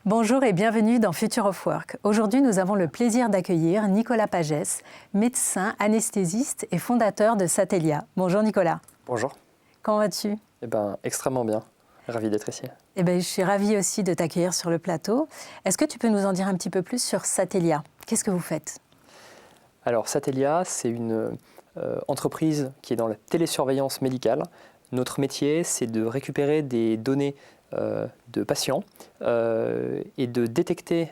Bonjour et bienvenue dans Future of Work. Aujourd'hui, nous avons le plaisir d'accueillir Nicolas Pagès, médecin, anesthésiste et fondateur de Satellia. Bonjour Nicolas. Bonjour. Comment vas-tu ? Extrêmement bien. Ravi d'être ici. Je suis ravie aussi de t'accueillir sur le plateau. Est-ce que tu peux nous en dire un petit peu plus sur Satellia ? Qu'est-ce que vous faites ? Alors, Satellia, c'est une entreprise qui est dans la télésurveillance médicale. Notre métier, c'est de récupérer des données de patients et de détecter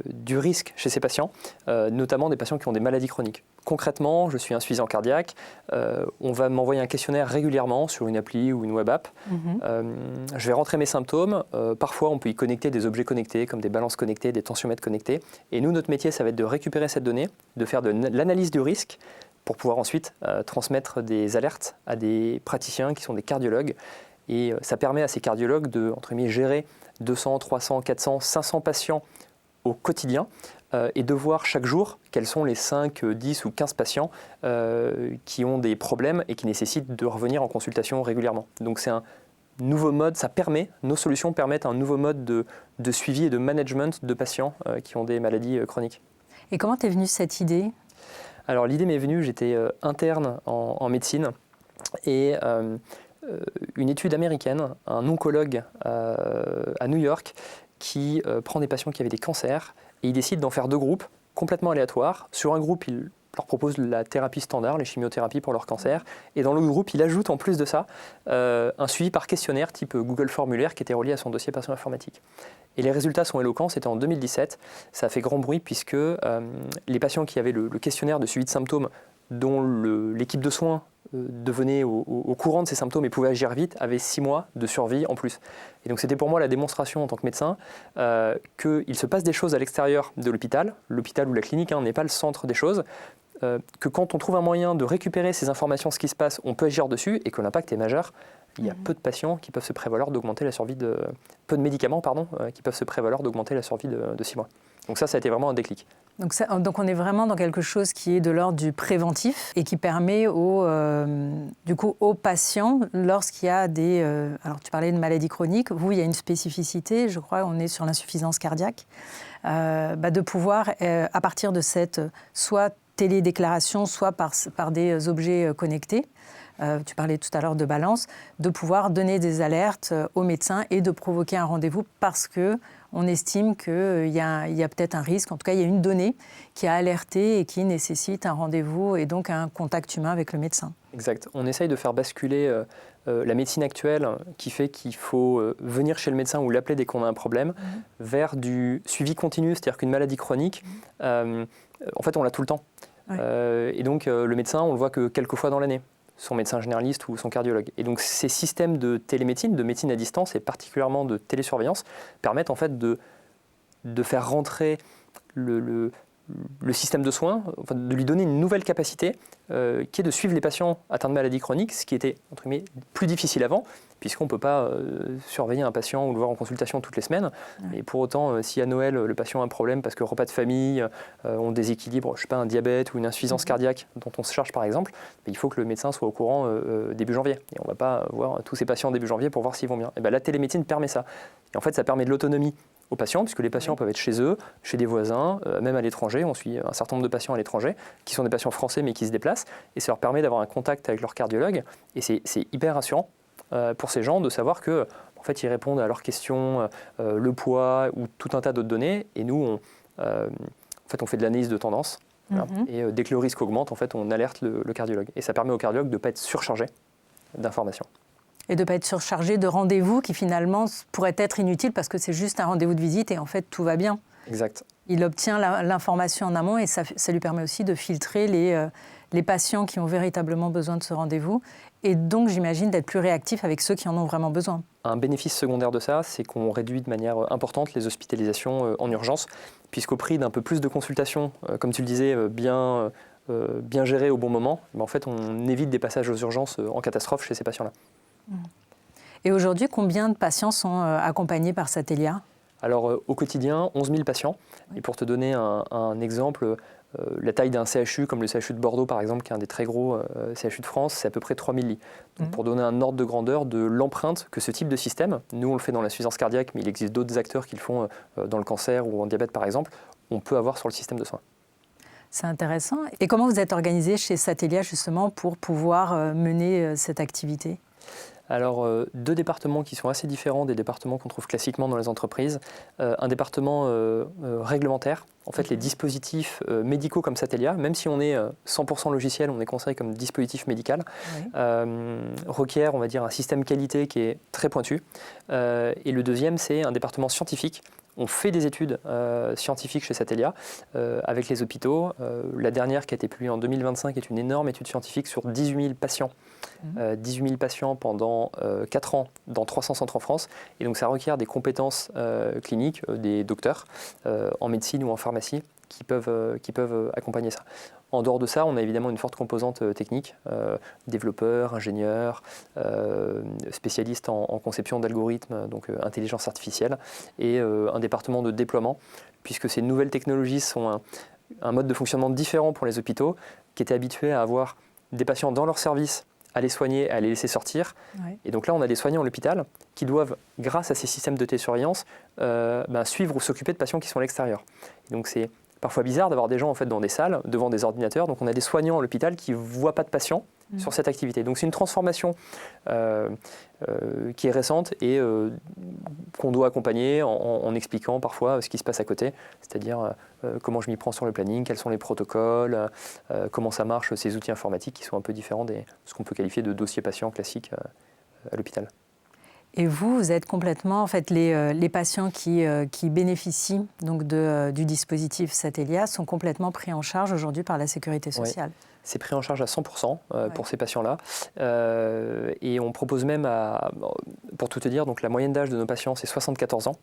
du risque chez ces patients, notamment des patients qui ont des maladies chroniques. Concrètement, je suis insuffisant cardiaque, on va m'envoyer un questionnaire régulièrement sur une appli ou une web app. Je vais rentrer mes symptômes, parfois on peut y connecter des objets connectés comme des balances connectées, des tensiomètres connectés. Et nous, notre métier, ça va être de récupérer cette donnée, de faire de l'analyse du risque pour pouvoir ensuite transmettre des alertes à des praticiens qui sont des cardiologues. Et ça permet à ces cardiologues de, entre guillemets, gérer 200, 300, 400, 500 patients au quotidien et de voir chaque jour quels sont les 5, 10 ou 15 patients qui ont des problèmes et qui nécessitent de revenir en consultation régulièrement. Donc c'est un nouveau mode, nos solutions permettent un nouveau mode de suivi et de management de patients qui ont des maladies chroniques. Et comment t'es venue cette idée ? Alors l'idée m'est venue, j'étais interne en médecine et une étude américaine, un oncologue à New York qui prend des patients qui avaient des cancers et il décide d'en faire 2 groupes complètement aléatoires. Sur un groupe, il leur propose la thérapie standard, les chimiothérapies pour leur cancer, et dans l'autre groupe, il ajoute en plus de ça un suivi par questionnaire type Google Formulaire qui était relié à son dossier patient informatique. Et les résultats sont éloquents, c'était en 2017, ça a fait grand bruit puisque les patients qui avaient le questionnaire de suivi de symptômes dont l'équipe de soins devenait au courant de ces symptômes et pouvait agir vite, avaient 6 mois de survie en plus. Et donc c'était pour moi la démonstration en tant que médecin qu'il se passe des choses à l'extérieur de l'hôpital ou la clinique n'est pas le centre des choses, que quand on trouve un moyen de récupérer ces informations, ce qui se passe, on peut agir dessus et que l'impact est majeur. Il y a peu de patients qui peuvent se prévaloir d'augmenter la survie peu de médicaments qui peuvent se prévaloir d'augmenter la survie de 6 mois. Donc ça a été vraiment un déclic. Donc on est vraiment dans quelque chose qui est de l'ordre du préventif et qui permet aux patients, lorsqu'il y a des... alors tu parlais de maladies chroniques, vous, il y a une spécificité, je crois, on est sur l'insuffisance cardiaque, de pouvoir, à partir de cette soit télédéclaration, soit par des objets connectés, tu parlais tout à l'heure de balance, de pouvoir donner des alertes aux médecins et de provoquer un rendez-vous parce qu'on estime qu'il y a peut-être un risque, en tout cas il y a une donnée qui a alerté et qui nécessite un rendez-vous et donc un contact humain avec le médecin. Exact. On essaye de faire basculer la médecine actuelle qui fait qu'il faut venir chez le médecin ou l'appeler dès qu'on a un problème vers du suivi continu, c'est-à-dire qu'une maladie chronique, en fait on l'a tout le temps. Ouais. Et donc le médecin, on le voit que quelques fois dans l'année, son médecin généraliste ou son cardiologue. Et donc ces systèmes de télémédecine, de médecine à distance et particulièrement de télésurveillance permettent en fait de faire rentrer le système de soins, de lui donner une nouvelle capacité qui est de suivre les patients atteints de maladies chroniques, ce qui était entre guillemets plus difficile avant, puisqu'on ne peut pas surveiller un patient ou le voir en consultation toutes les semaines. Ouais. Et pour autant, si à Noël, le patient a un problème parce que repas de famille, on déséquilibre, un diabète ou une insuffisance cardiaque dont on se charge par exemple, il faut que le médecin soit au courant début janvier. Et on ne va pas voir tous ces patients début janvier pour voir s'ils vont bien. Et la télémédecine permet ça. Et en fait, ça permet de l'autonomie aux patients, puisque les patients peuvent être chez eux, chez des voisins, même à l'étranger. On suit un certain nombre de patients à l'étranger, qui sont des patients français mais qui se déplacent, et ça leur permet d'avoir un contact avec leur cardiologue. Et c'est hyper rassurant pour ces gens de savoir que, en fait, ils répondent à leurs questions, le poids ou tout un tas d'autres données. Et nous, on fait de l'analyse de tendance. Voilà. Et dès que le risque augmente, en fait, on alerte le cardiologue. Et ça permet au cardiologue de ne pas être surchargé d'informations. Et de ne pas être surchargé de rendez-vous qui finalement pourraient être inutiles parce que c'est juste un rendez-vous de visite et en fait tout va bien. Exact. Il obtient l'information en amont et ça lui permet aussi de filtrer les patients qui ont véritablement besoin de ce rendez-vous et donc j'imagine d'être plus réactif avec ceux qui en ont vraiment besoin. Un bénéfice secondaire de ça, c'est qu'on réduit de manière importante les hospitalisations en urgence, puisqu'au prix d'un peu plus de consultations, comme tu le disais, bien gérées au bon moment, en fait on évite des passages aux urgences en catastrophe chez ces patients-là. Et aujourd'hui, combien de patients sont accompagnés par Satellia ? Alors, au quotidien, 11 000 patients. Oui. Et pour te donner un exemple, la taille d'un CHU, comme le CHU de Bordeaux, par exemple, qui est un des très gros CHU de France, c'est à peu près 3 000 lits. Donc, pour donner un ordre de grandeur de l'empreinte que ce type de système, nous, on le fait dans l'insuffisance cardiaque, mais il existe d'autres acteurs qui le font dans le cancer ou en diabète, par exemple, on peut avoir sur le système de soins. C'est intéressant. Et comment vous êtes organisé chez Satellia, justement, pour pouvoir mener cette activité ? Alors, deux départements qui sont assez différents des départements qu'on trouve classiquement dans les entreprises. Un département réglementaire. En fait, les dispositifs médicaux comme Satellia, même si on est 100% logiciel, on est considéré comme dispositif médical, requiert, on va dire, un système qualité qui est très pointu. Et le deuxième, c'est un département scientifique. On fait des études scientifiques chez Satellia avec les hôpitaux. La dernière qui a été publiée en 2025 est une énorme étude scientifique sur 18 000 patients. 18 000 patients pendant 4 ans dans 300 centres en France. Et donc ça requiert des compétences cliniques des docteurs en médecine ou en pharmacie qui peuvent accompagner ça. En dehors de ça, on a évidemment une forte composante technique, développeurs, ingénieurs, spécialistes en conception d'algorithmes, donc intelligence artificielle, et un département de déploiement, puisque ces nouvelles technologies sont un mode de fonctionnement différent pour les hôpitaux, qui étaient habitués à avoir des patients dans leur service, à les soigner, à les laisser sortir. Ouais. Et donc là, on a des soignants à l'hôpital qui doivent, grâce à ces systèmes de télésurveillance, suivre ou s'occuper de patients qui sont à l'extérieur. Et donc c'est parfois bizarre d'avoir des gens en fait, dans des salles, devant des ordinateurs. Donc on a des soignants à l'hôpital qui ne voient pas de patients sur cette activité. Donc c'est une transformation qui est récente et qu'on doit accompagner en expliquant parfois ce qui se passe à côté, c'est-à-dire comment je m'y prends sur le planning, quels sont les protocoles, comment ça marche, ces outils informatiques qui sont un peu différents de ce qu'on peut qualifier de dossier patient classique à l'hôpital. Et vous êtes complètement, en fait, les patients qui bénéficient donc du dispositif Satellia sont complètement pris en charge aujourd'hui par la Sécurité sociale. Oui. C'est pris en charge à 100% pour ces patients-là. Et on propose même, pour tout te dire, donc la moyenne d'âge de nos patients, c'est 74 ans.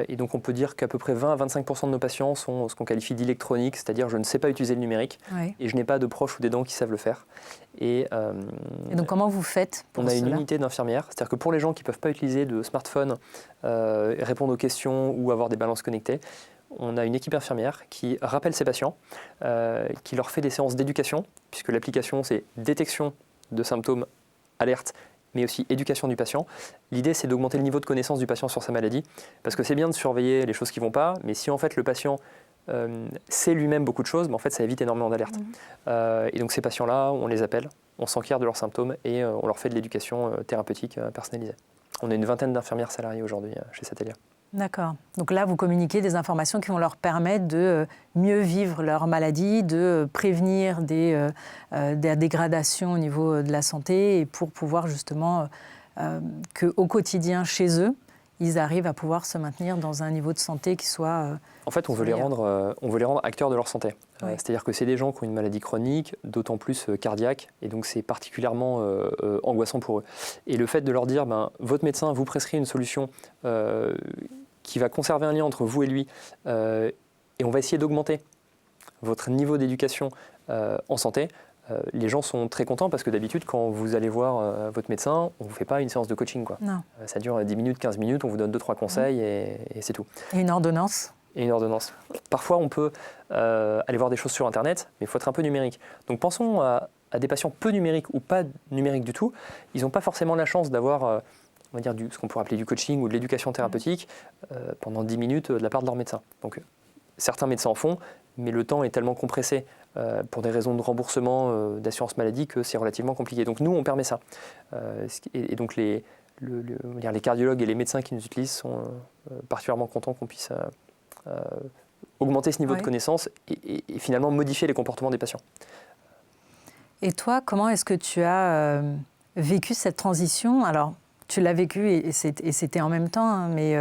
Et donc on peut dire qu'à peu près 20 à 25% de nos patients sont ce qu'on qualifie d'électronique, c'est-à-dire je ne sais pas utiliser le numérique et je n'ai pas de proches ou d'aidants qui savent le faire. Et donc comment vous faites pour On a cela ? Une unité d'infirmières, c'est-à-dire que pour les gens qui ne peuvent pas utiliser de smartphone, répondre aux questions ou avoir des balances connectées, on a une équipe infirmière qui rappelle ces patients, qui leur fait des séances d'éducation, puisque l'application, c'est détection de symptômes, alerte, mais aussi éducation du patient. L'idée, c'est d'augmenter le niveau de connaissance du patient sur sa maladie, parce que c'est bien de surveiller les choses qui ne vont pas, mais si en fait le patient sait lui-même beaucoup de choses, mais en fait, ça évite énormément d'alertes. Et donc ces patients-là, on les appelle, on s'enquiert de leurs symptômes et on leur fait de l'éducation thérapeutique personnalisée. On a une vingtaine d'infirmières salariées aujourd'hui chez Satellia. D'accord. Donc là, vous communiquez des informations qui vont leur permettre de mieux vivre leur maladie, de prévenir des dégradations au niveau de la santé et pour pouvoir justement qu'au quotidien, chez eux, ils arrivent à pouvoir se maintenir dans un niveau de santé qui soit... En fait, on veut les rendre acteurs de leur santé. Oui. C'est-à-dire que c'est des gens qui ont une maladie chronique, d'autant plus cardiaque, et donc c'est particulièrement angoissant pour eux. Et le fait de leur dire, votre médecin vous prescrit une solution qui va conserver un lien entre vous et lui, et on va essayer d'augmenter votre niveau d'éducation en santé, les gens sont très contents parce que d'habitude, quand vous allez voir votre médecin, on ne vous fait pas une séance de coaching, quoi. Non. Ça dure 10 minutes, 15 minutes, on vous donne 2-3 conseils et c'est tout. Et une ordonnance ? Et une ordonnance. Parfois, on peut aller voir des choses sur Internet, mais il faut être un peu numérique. Donc pensons à des patients peu numériques ou pas numériques du tout. Ils n'ont pas forcément la chance d'avoir on va dire ce qu'on pourrait appeler du coaching ou de l'éducation thérapeutique pendant 10 minutes de la part de leur médecin. Donc certains médecins en font, mais le temps est tellement compressé pour des raisons de remboursement d'assurance maladie que c'est relativement compliqué. Donc nous, on permet ça. Et donc les cardiologues et les médecins qui nous utilisent sont particulièrement contents qu'on puisse augmenter ce niveau de connaissance et finalement modifier les comportements des patients. Et toi, comment est-ce que tu as vécu cette transition ? Alors, tu l'as vécu et c'était en même temps, hein, mais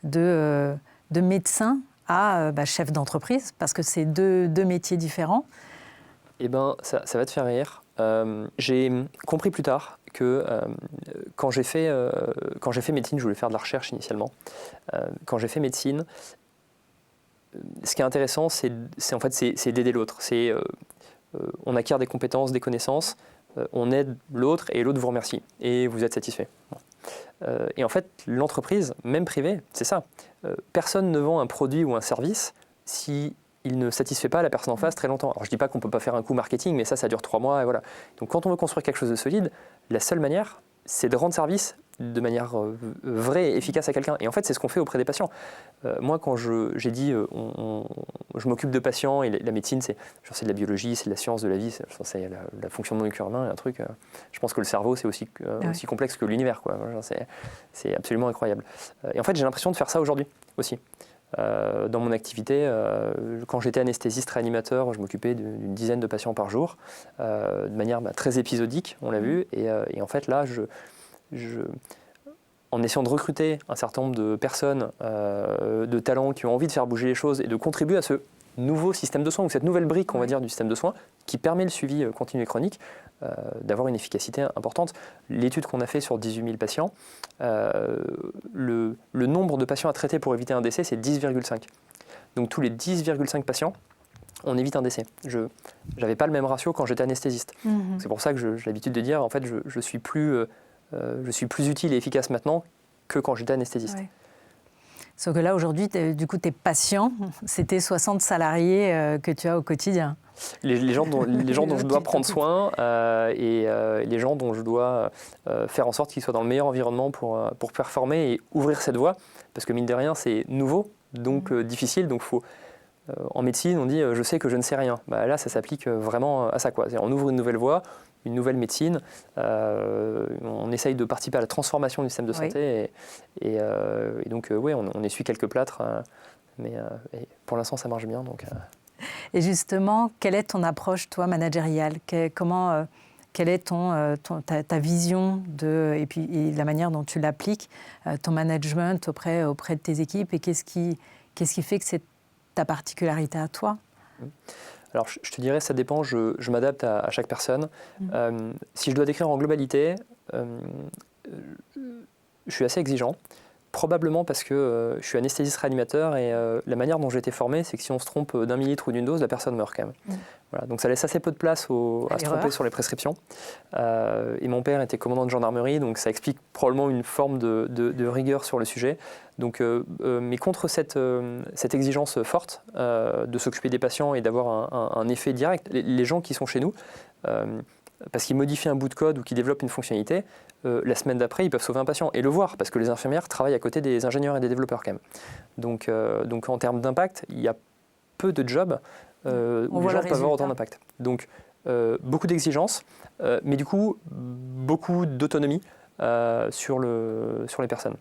de médecin à chef d'entreprise, parce que c'est deux métiers différents. Eh bien, ça va te faire rire. J'ai compris plus tard que quand j'ai fait médecine, je voulais faire de la recherche initialement. Quand j'ai fait médecine, ce qui est intéressant, c'est d'aider l'autre. On acquiert des compétences, des connaissances, on aide l'autre et l'autre vous remercie et vous êtes satisfait. Bon. Et en fait, l'entreprise, même privée, c'est ça. Personne ne vend un produit ou un service si il ne satisfait pas la personne en face très longtemps. Alors je ne dis pas qu'on ne peut pas faire un coup marketing, mais ça dure 3 mois et voilà. Donc quand on veut construire quelque chose de solide, la seule manière, c'est de rendre service de manière vraie et efficace à quelqu'un. Et en fait, c'est ce qu'on fait auprès des patients. Moi, quand j'ai dit je m'occupe de patients et la médecine, c'est de la biologie, c'est de la science de la vie, c'est la fonction moléculaire humaine, un truc. Je pense que le cerveau, c'est aussi complexe que l'univers, quoi. C'est absolument incroyable. Et en fait, j'ai l'impression de faire ça aujourd'hui aussi. Dans mon activité, quand j'étais anesthésiste réanimateur, je m'occupais d'une dizaine de patients par jour, de manière très épisodique, on l'a vu. Et en fait, là, en essayant de recruter un certain nombre de personnes, de talents qui ont envie de faire bouger les choses et de contribuer à ce nouveau système de soins, ou cette nouvelle brique, on va dire, du système de soins, qui permet le suivi continu et chronique, d'avoir une efficacité importante. L'étude qu'on a fait sur 18 000 patients, le nombre de patients à traiter pour éviter un décès, c'est 10,5. Donc tous les 10,5 patients, on évite un décès. Je n'avais pas le même ratio quand j'étais anesthésiste. C'est pour ça que j'ai l'habitude de dire, en fait, je suis plus utile et efficace maintenant que quand j'étais anesthésiste. Ouais. Sauf que là, aujourd'hui, du coup, tes patients, c'était 60 salariés que tu as au quotidien. Les gens dont je dois prendre soin et les gens dont je dois faire en sorte qu'ils soient dans le meilleur environnement pour performer et ouvrir cette voie. Parce que mine de rien, c'est nouveau, donc difficile. Donc en médecine, on dit « je sais que je ne sais rien ». Là, ça s'applique vraiment à ça, quoi. On ouvre une nouvelle voie, une nouvelle médecine, on essaye de participer à la transformation du système de santé et donc oui, on essuie quelques plâtres, mais pour l'instant ça marche bien. Donc, Et justement, quelle est ton approche, toi, managériale ? Quelle est ta vision et la manière dont tu l'appliques, ton management auprès de tes équipes, et qu'est-ce qui fait que c'est ta particularité à toi ? Alors, je te dirais, ça dépend, je m'adapte à chaque personne. Si je dois décrire en globalité, je suis assez exigeant, probablement parce que je suis anesthésiste réanimateur et la manière dont j'ai été formé, c'est que si on se trompe d'un millilitre ou d'une dose, la personne meurt quand même. Voilà, donc ça laisse assez peu de place à se tromper sur les prescriptions. Et mon père était commandant de gendarmerie, donc ça explique probablement une forme de rigueur sur le sujet. Donc, mais contre cette exigence forte de s'occuper des patients et d'avoir un effet direct, les gens qui sont chez nous, parce qu'ils modifient un bout de code ou qu'ils développent une fonctionnalité, la semaine d'après, ils peuvent sauver un patient et le voir, parce que les infirmières travaillent à côté des ingénieurs et des développeurs quand même. Donc en termes d'impact, il y a peu de jobs où les gens peuvent avoir autant d'impact. Donc beaucoup d'exigences, mais du coup beaucoup d'autonomie sur les personnes.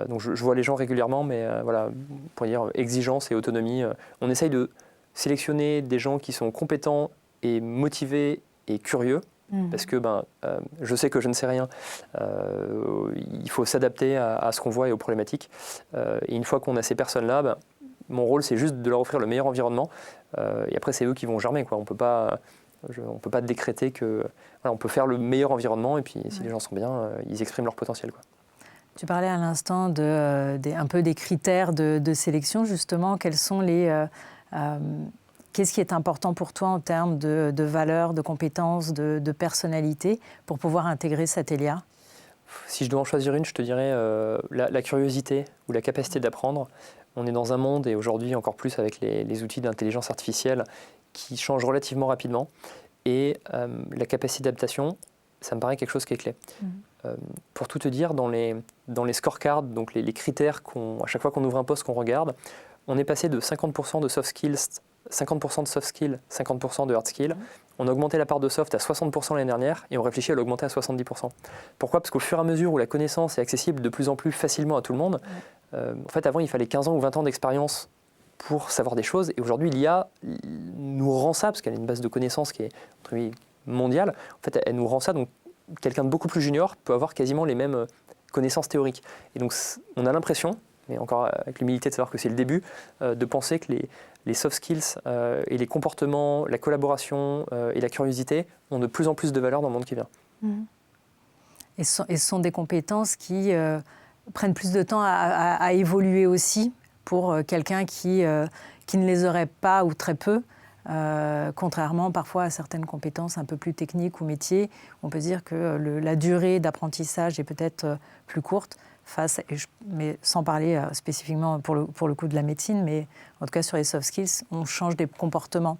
Donc je vois les gens régulièrement, mais voilà, pour dire exigence et autonomie, on essaye de sélectionner des gens qui sont compétents et motivés et curieux, parce que je sais que je ne sais rien, il faut s'adapter à ce qu'on voit et aux problématiques. Et une fois qu'on a ces personnes-là, mon rôle c'est juste de leur offrir le meilleur environnement, et après c'est eux qui vont germer, quoi. On peut pas décréter que on peut faire le meilleur environnement, et puis si les gens sont bien, ils expriment leur potentiel, quoi. Tu parlais à l'instant un peu des critères de sélection, justement. Quels sont qu'est-ce qui est important pour toi en termes de valeurs, de compétences, de personnalité pour pouvoir intégrer Satellia ? Si je dois en choisir une, je te dirais la curiosité ou la capacité d'apprendre. On est dans un monde, et aujourd'hui encore plus avec les outils d'intelligence artificielle, qui changent relativement rapidement. Et la capacité d'adaptation, ça me paraît quelque chose qui est clé. Pour tout te dire, dans les scorecards, donc les critères à chaque fois qu'on ouvre un poste qu'on regarde, on est passé de 50% de soft skills, 50% de soft skills, 50% de hard skills. On a augmenté la part de soft à 60% l'année dernière et on réfléchit à l'augmenter à 70%. Pourquoi ? Parce qu'au fur et à mesure où la connaissance est accessible de plus en plus facilement à tout le monde, en fait avant il fallait 15 ans ou 20 ans d'expérience pour savoir des choses, et aujourd'hui l'IA nous rend ça, parce qu'elle a une base de connaissances qui est entre guillemets mondiale, en fait elle nous rend ça, donc quelqu'un de beaucoup plus junior peut avoir quasiment les mêmes connaissances théoriques. Et donc on a l'impression, mais encore avec l'humilité de savoir que c'est le début, de penser que les soft skills et les comportements, la collaboration et la curiosité ont de plus en plus de valeur dans le monde qui vient. Et ce sont des compétences qui prennent plus de temps à évoluer aussi pour quelqu'un qui ne les aurait pas ou très peu. contrairement parfois à certaines compétences un peu plus techniques ou métiers. On peut dire que la durée d'apprentissage est peut-être plus courte, mais sans parler spécifiquement pour le coup de la médecine, mais en tout cas sur les soft skills, on change des comportements.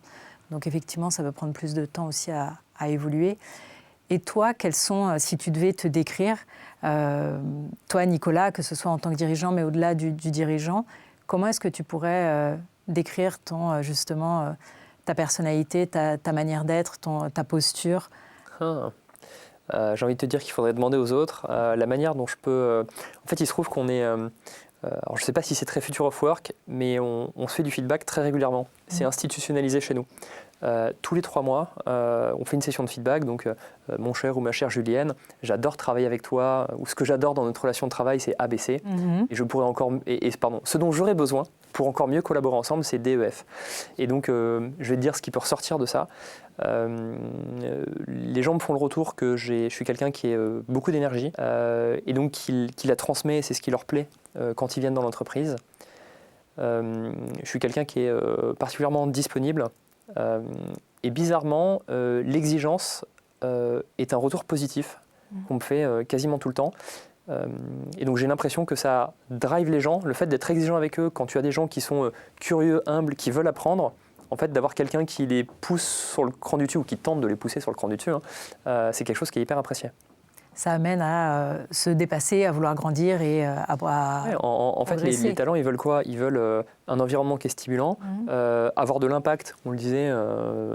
Donc effectivement, ça peut prendre plus de temps aussi à évoluer. Et toi, quels sont, si tu devais te décrire, toi Nicolas, que ce soit en tant que dirigeant, mais au-delà du dirigeant, comment est-ce que tu pourrais décrire justement ta personnalité, ta manière d'être, ta posture? J'ai envie de te dire qu'il faudrait demander aux autres la manière dont je peux... En fait, il se trouve qu'on est... alors, je ne sais pas si c'est très Future of Work, mais on se fait du feedback très régulièrement. C'est institutionnalisé chez nous. Tous les 3 mois, on fait une session de feedback. Donc, mon cher ou ma chère Julienne, j'adore travailler avec toi. Ou ce que j'adore dans notre relation de travail, c'est ABC. Et je pourrais encore... pardon, ce dont j'aurais besoin pour encore mieux collaborer ensemble, c'est DEF. Et donc, je vais te dire ce qui peut ressortir de ça. Les gens me font le retour que je suis quelqu'un qui a beaucoup d'énergie et donc qui la transmet, c'est ce qui leur plaît quand ils viennent dans l'entreprise. Je suis quelqu'un qui est particulièrement disponible et bizarrement, l'exigence est un retour positif qu'on me fait quasiment tout le temps. Et donc j'ai l'impression que ça drive les gens, le fait d'être exigeant avec eux quand tu as des gens qui sont curieux, humbles, qui veulent apprendre. En fait, d'avoir quelqu'un qui les pousse sur le cran du dessus ou qui tente de les pousser sur le cran du dessus, c'est quelque chose qui est hyper apprécié. Ça amène à se dépasser, à vouloir grandir et à en fait, les talents, ils veulent quoi? Ils veulent un environnement qui est stimulant, avoir de l'impact, on le disait,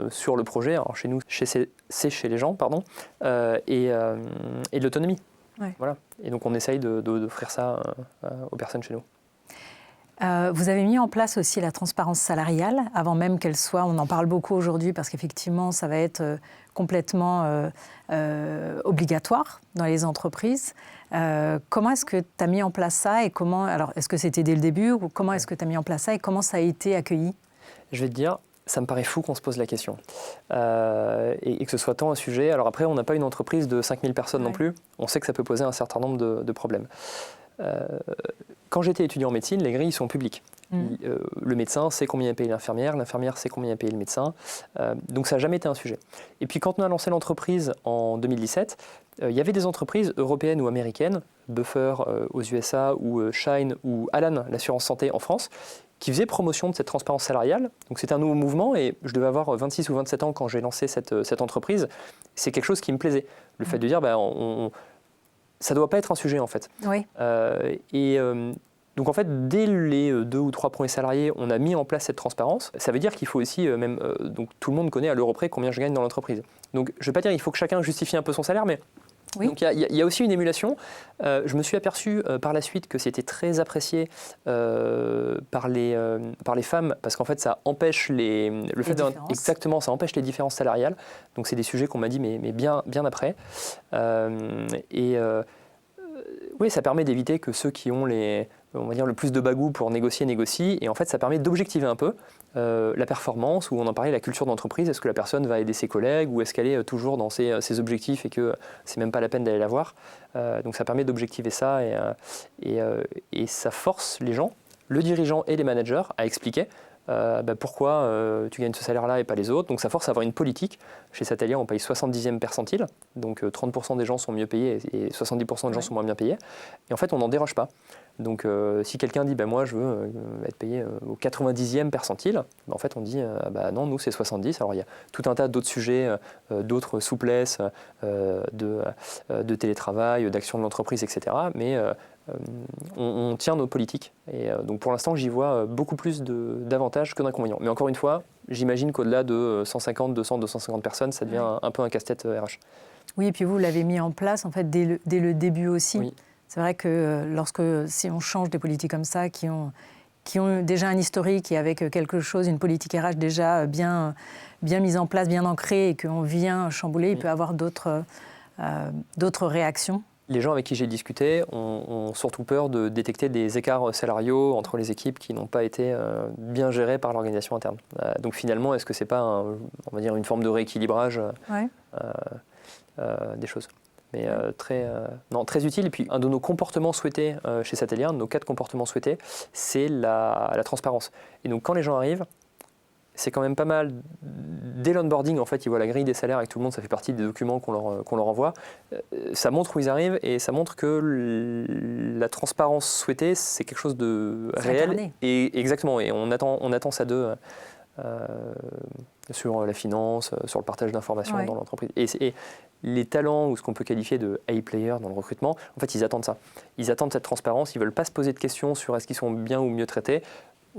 sur le projet. Alors chez nous, c'est chez les gens, pardon, et de l'autonomie. Ouais. Voilà. Et donc on essaye d'offrir ça aux personnes chez nous. Vous avez mis en place aussi la transparence salariale, avant même qu'elle soit, on en parle beaucoup aujourd'hui parce qu'effectivement ça va être complètement obligatoire dans les entreprises. Comment est-ce que tu as mis en place ça et comment, alors est-ce que c'était dès le début ou comment est-ce que tu as mis en place ça et comment ça a été accueilli? Je vais te dire, ça me paraît fou qu'on se pose la question et que ce soit tant un sujet. Alors après, on n'a pas une entreprise de 5000 personnes non plus. On sait que ça peut poser un certain nombre de problèmes. Quand j'étais étudiant en médecine, les grilles sont publiques. Le médecin sait combien est payé l'infirmière sait combien est payé le médecin. Donc ça n'a jamais été un sujet. Et puis quand on a lancé l'entreprise en 2017, il y avait des entreprises européennes ou américaines, Buffer aux USA ou Shine ou Alan, l'assurance santé en France, qui faisaient promotion de cette transparence salariale. Donc c'était un nouveau mouvement et je devais avoir 26 ou 27 ans quand j'ai lancé cette entreprise. C'est quelque chose qui me plaisait. Le fait de dire, ça ne doit pas être un sujet en fait. Oui. Donc en fait, dès les 2 ou 3 premiers salariés, on a mis en place cette transparence. Ça veut dire qu'il faut aussi, donc tout le monde connaît à l'euro près combien je gagne dans l'entreprise. Donc je ne vais pas dire qu'il faut que chacun justifie un peu son salaire, mais donc il y a aussi une émulation. Je me suis aperçu par la suite que c'était très apprécié par les femmes parce qu'en fait ça empêche exactement, ça empêche les différences salariales. Donc c'est des sujets qu'on m'a dit mais bien après. Oui, ça permet d'éviter que ceux qui ont on va dire, le plus de bagou pour négocient. Et en fait, ça permet d'objectiver un peu la performance, ou on en parlait, la culture d'entreprise. Est-ce que la personne va aider ses collègues ou est-ce qu'elle est toujours dans ses objectifs et que c'est même pas la peine d'aller la voir. Donc ça permet d'objectiver ça et ça force les gens, le dirigeant et les managers, à expliquer pourquoi tu gagnes ce salaire-là et pas les autres. Donc ça force à avoir une politique. Chez Satellian, on paye 70e percentile, donc 30% des gens sont mieux payés et 70% des gens sont moins bien payés. Et en fait, on n'en déroge pas. Donc si quelqu'un dit moi je veux être payé au 90e percentile, en fait on dit non, nous c'est 70. Alors il y a tout un tas d'autres sujets, d'autres souplesses de télétravail, d'action de l'entreprise, etc. Mais on tient nos politiques. Et donc pour l'instant, j'y vois beaucoup plus d'avantages que d'inconvénients. Mais encore une fois, j'imagine qu'au-delà de 150, 200, 250 personnes, ça devient un peu un casse-tête RH. Oui, et puis vous l'avez mis en place en fait dès le début aussi. Oui. C'est vrai que si on change des politiques comme ça, qui ont déjà un historique et avec quelque chose, une politique RH déjà bien mise en place, bien ancrée, et qu'on vient chambouler, il peut y avoir d'autres réactions. Les gens avec qui j'ai discuté ont surtout peur de détecter des écarts salariaux entre les équipes qui n'ont pas été bien gérées par l'organisation interne. Donc finalement, est-ce que ce n'est pas on va dire une forme de rééquilibrage des choses? Mais très utile. Et puis un de nos comportements souhaités chez Satellian, nos 4 comportements souhaités, c'est la transparence. Et donc quand les gens arrivent, c'est quand même pas mal. Dès l'onboarding, en fait, ils voient la grille des salaires avec tout le monde, ça fait partie des documents qu'on leur envoie. Ça montre où ils arrivent et ça montre que la transparence souhaitée, c'est quelque chose de réel. Incarné. Et exactement, et on attend ça d'eux sur la finance, sur le partage d'informations dans l'entreprise. Et les talents, ou ce qu'on peut qualifier de A-player dans le recrutement, en fait, ils attendent ça. Ils attendent cette transparence, ils ne veulent pas se poser de questions sur est-ce qu'ils sont bien ou mieux traités.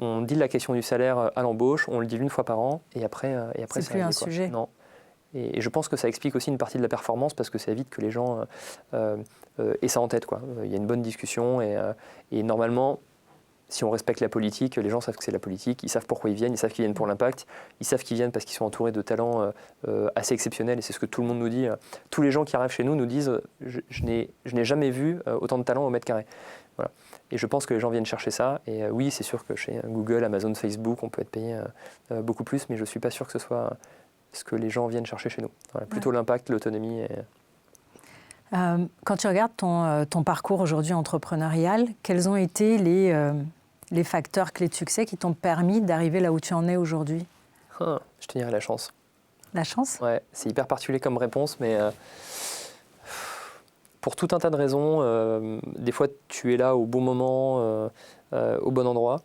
On dit la question du salaire à l'embauche, on le dit une fois par an, et après c'est plus un sujet. Non. Et je pense que ça explique aussi une partie de la performance, parce que ça évite que les gens aient ça en tête, quoi. Il y a une bonne discussion, et normalement, si on respecte la politique, les gens savent que c'est la politique, ils savent pourquoi ils viennent pour l'impact, ils savent qu'ils viennent parce qu'ils sont entourés de talents assez exceptionnels, et c'est ce que tout le monde nous dit. Tous les gens qui arrivent chez nous disent « je n'ai jamais vu autant de talents au mètre carré ». Voilà. Et je pense que les gens viennent chercher ça. Et oui, c'est sûr que chez Google, Amazon, Facebook, on peut être payé beaucoup plus, mais je ne suis pas sûr que ce soit ce que les gens viennent chercher chez nous. Voilà, plutôt l'impact, l'autonomie. Quand tu regardes ton parcours aujourd'hui entrepreneurial, quels ont été les facteurs clés de succès qui t'ont permis d'arriver là où tu en es aujourd'hui? Je te dirais la chance. La chance? Ouais, c'est hyper particulier comme réponse, mais pour tout un tas de raisons, des fois tu es là au bon moment, au bon endroit.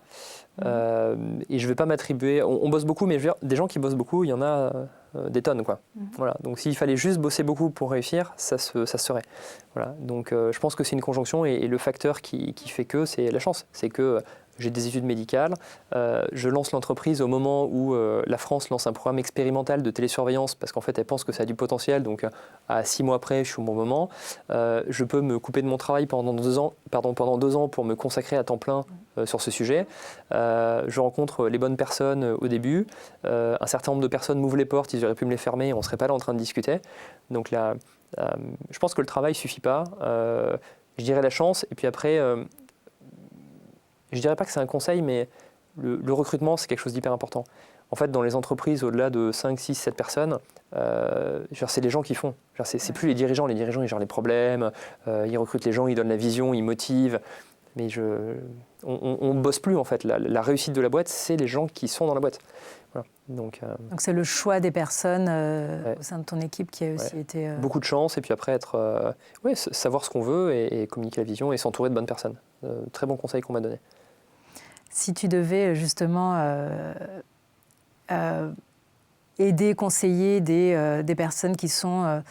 Et je ne vais pas m'attribuer. On bosse beaucoup, mais je veux dire, des gens qui bossent beaucoup, il y en a des tonnes, quoi. Voilà. Donc s'il fallait juste bosser beaucoup pour réussir, ça se serait. Voilà. Donc je pense que c'est une conjonction, et le facteur qui fait que c'est la chance. C'est que j'ai des études médicales, je lance l'entreprise au moment où la France lance un programme expérimental de télésurveillance, parce qu'en fait elle pense que ça a du potentiel, donc à 6 mois près je suis au bon moment. Je peux me couper de mon travail pendant 2 ans pour me consacrer à temps plein sur ce sujet. Je rencontre les bonnes personnes au début, un certain nombre de personnes m'ouvrent les portes, ils auraient pu me les fermer et on ne serait pas là en train de discuter. Donc là, je pense que le travail ne suffit pas, je dirais la chance, et puis après... je ne dirais pas que c'est un conseil, mais le recrutement, c'est quelque chose d'hyper important. En fait, dans les entreprises au-delà de 5, 6, 7 personnes, c'est les gens qui font. C'est plus les dirigeants. Les dirigeants, ils gèrent les problèmes, ils recrutent les gens, ils donnent la vision, ils motivent. Mais on ne bosse plus, en fait. La réussite de la boîte, c'est les gens qui sont dans la boîte. Voilà. Donc c'est le choix des personnes au sein de ton équipe qui a aussi été... Beaucoup de chance, et puis après, savoir ce qu'on veut et communiquer la vision et s'entourer de bonnes personnes. Très bon conseil qu'on m'a donné. Si tu devais justement aider, conseiller des personnes qui sont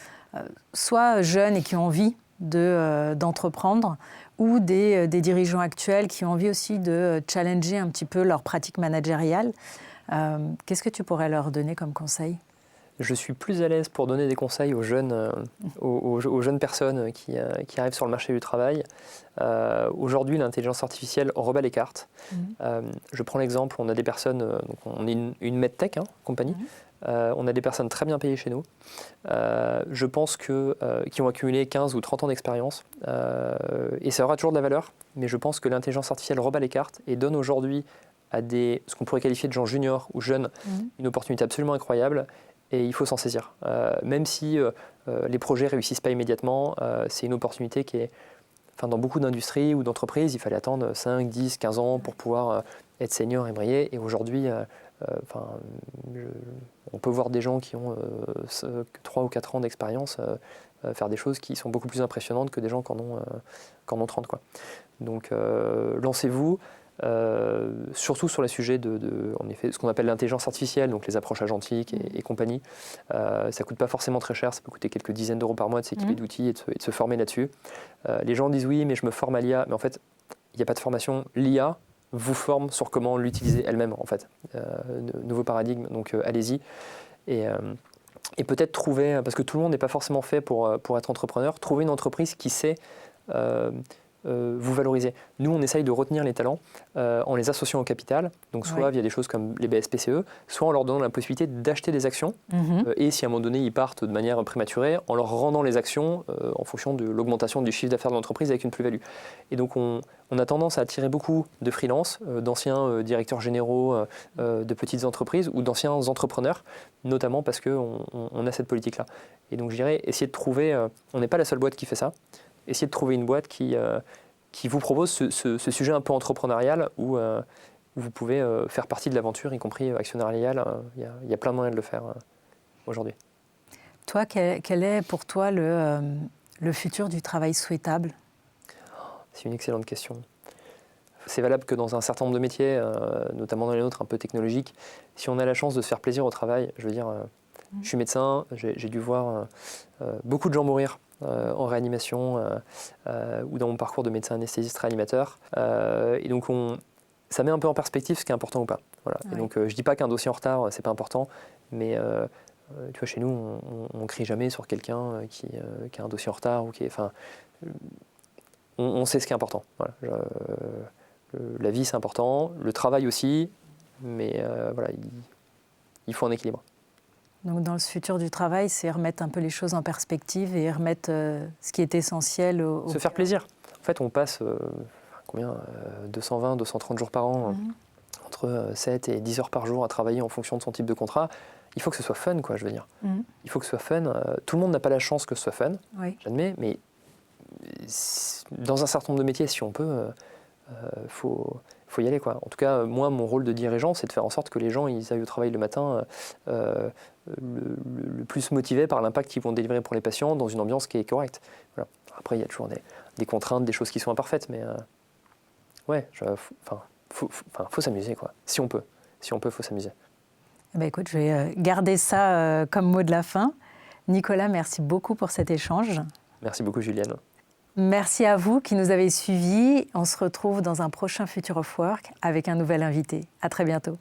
soit jeunes et qui ont envie d'entreprendre, ou des dirigeants actuels qui ont envie aussi de challenger un petit peu leur pratique managériale, qu'est-ce que tu pourrais leur donner comme conseil ? Je suis plus à l'aise pour donner des conseils aux jeunes personnes qui arrivent sur le marché du travail. Aujourd'hui, l'intelligence artificielle rebat les cartes. Je prends l'exemple, on a des personnes, donc on est une medtech, compagnie. On a des personnes très bien payées chez nous. Je pense qui ont accumulé 15 ou 30 ans d'expérience. Et ça aura toujours de la valeur, mais je pense que l'intelligence artificielle rebat les cartes et donne aujourd'hui à ce qu'on pourrait qualifier de gens juniors ou jeunes une opportunité absolument incroyable. Et il faut s'en saisir. Même si les projets ne réussissent pas immédiatement, c'est une opportunité qui est... dans beaucoup d'industries ou d'entreprises, il fallait attendre 5, 10, 15 ans pour pouvoir être senior et briller. Et aujourd'hui, on peut voir des gens qui ont 3 ou 4 ans d'expérience faire des choses qui sont beaucoup plus impressionnantes que des gens qui en ont 30. Quoi. Donc lancez-vous. Surtout sur les sujets en effet, ce qu'on appelle l'intelligence artificielle, donc les approches agentiques et compagnie. Ça ne coûte pas forcément très cher, ça peut coûter quelques dizaines d'euros par mois de s'équiper d'outils et de se former là-dessus. Les gens disent oui, mais je me forme à l'IA, mais en fait, il n'y a pas de formation. L'IA vous forme sur comment l'utiliser elle-même, en fait. Nouveau paradigme, donc allez-y. Et peut-être trouver, parce que tout le monde n'est pas forcément fait pour être entrepreneur, trouver une entreprise qui sait... vous valoriser. Nous, on essaye de retenir les talents en les associant au capital, donc soit via des choses comme les BSPCE, soit en leur donnant la possibilité d'acheter des actions, et si à un moment donné, ils partent de manière prématurée, en leur rendant les actions en fonction de l'augmentation du chiffre d'affaires de l'entreprise avec une plus-value. Et donc, on a tendance à attirer beaucoup de freelance, d'anciens directeurs généraux de petites entreprises ou d'anciens entrepreneurs, notamment parce qu'on a cette politique-là. Et donc, je dirais, essayer de trouver... on n'est pas la seule boîte qui fait ça. Essayez de trouver une boîte qui vous propose ce sujet un peu entrepreneurial où où vous pouvez faire partie de l'aventure, y compris actionnariale. Il y a plein de moyens de le faire aujourd'hui. Toi, quel est pour toi le futur du travail souhaitable? C'est une excellente question. C'est valable que dans un certain nombre de métiers, notamment dans les nôtres un peu technologiques, si on a la chance de se faire plaisir au travail, je veux dire, je suis médecin, j'ai dû voir beaucoup de gens mourir en réanimation ou dans mon parcours de médecin anesthésiste réanimateur. Et donc ça met un peu en perspective ce qui est important ou pas. Voilà. Ouais. Et donc je dis pas qu'un dossier en retard, c'est pas important, mais tu vois, chez nous, on crie jamais sur quelqu'un qui a un dossier en retard ou qui est, enfin, on sait ce qui est important. Voilà. La vie, c'est important, le travail aussi, mais voilà, il faut un équilibre. Donc dans le futur du travail, c'est remettre un peu les choses en perspective et remettre ce qui est essentiel au... Se faire plaisir. En fait, on passe 220, 230 jours par an, entre 7 et 10 heures par jour à travailler en fonction de son type de contrat. Il faut que ce soit fun, quoi, je veux dire. Il faut que ce soit fun. Tout le monde n'a pas la chance que ce soit fun, j'admets, mais dans un certain nombre de métiers, si on peut, faut y aller, quoi. En tout cas, moi, mon rôle de dirigeant, c'est de faire en sorte que les gens ils aillent au travail le matin le plus motivés par l'impact qu'ils vont délivrer pour les patients dans une ambiance qui est correcte. Voilà. Après, il y a toujours des contraintes, des choses qui sont imparfaites, mais ouais, faut s'amuser, quoi. Si on peut, faut s'amuser. Eh bien, écoute, je vais garder ça comme mot de la fin. Nicolas, merci beaucoup pour cet échange. Merci beaucoup, Juliane. Merci à vous qui nous avez suivis. On se retrouve dans un prochain Future of Work avec un nouvel invité. À très bientôt.